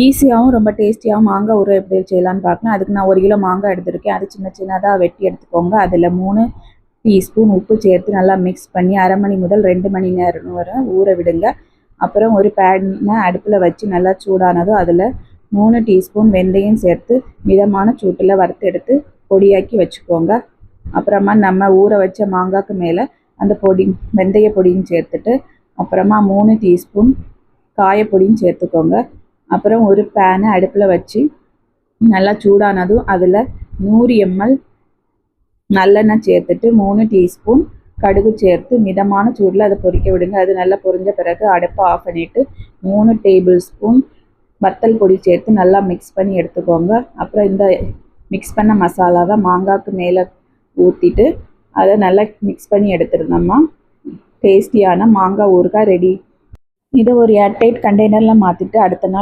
ஈஸியாகவும் ரொம்ப டேஸ்டியாகவும் மாங்காய் ஊறுகாய் எப்படி செய்யலான்னு பார்க்கலாம். அதுக்கு நான் 1 கிலோ மாங்காய் எடுத்திருக்கேன். அது சின்ன சின்னதாக வெட்டி எடுத்துக்கோங்க. அதில் 3 டீஸ்பூன் உப்பு சேர்த்து நல்லா மிக்ஸ் பண்ணி 1/2 மணி முதல் 2 மணி நேரம் வரை ஊற விடுங்க. அப்புறம் ஒரு பேனை அடுப்பில் வச்சு நல்லா சூடானதும் அதில் 3 டீஸ்பூன் வெந்தயம் சேர்த்து மிதமான சூட்டில் வறுத்து எடுத்து பொடியாக்கி வச்சுக்கோங்க. அப்புறமா நம்ம ஊற வச்ச மாங்காய்க்கு மேலே அந்த வெந்தய பொடியும் சேர்த்துட்டு அப்புறமா 3 டீஸ்பூன் காயப்பொடியும் சேர்த்துக்கோங்க. அப்புறம் ஒரு பேனை அடுப்பில் வச்சு நல்லா சூடானதும் அதில் 100 ml நல்லெண்ணெய் சேர்த்துட்டு 3 டீஸ்பூன் கடுகு சேர்த்து மிதமான சூடில் அதை பொரிக்க விடுங்க. அது நல்லா பொரிஞ்ச பிறகு அடுப்பை ஆஃப் பண்ணிவிட்டு 3 டேபிள் ஸ்பூன் வத்தல் பொடி சேர்த்து நல்லா மிக்ஸ் பண்ணி எடுத்துக்கோங்க. அப்புறம் இந்த மிக்ஸ் பண்ண மசாலாவை மாங்காய்க்கு மேலே ஊற்றிட்டு அதை நல்லா மிக்ஸ் பண்ணி எடுத்துருந்தோம்னா டேஸ்டியான மாங்காய் ஊறுகாய் ரெடி. இதை ஒரு ஏர்டைட் கண்டெய்னரில் மாற்றிட்டு அடுத்த நாள்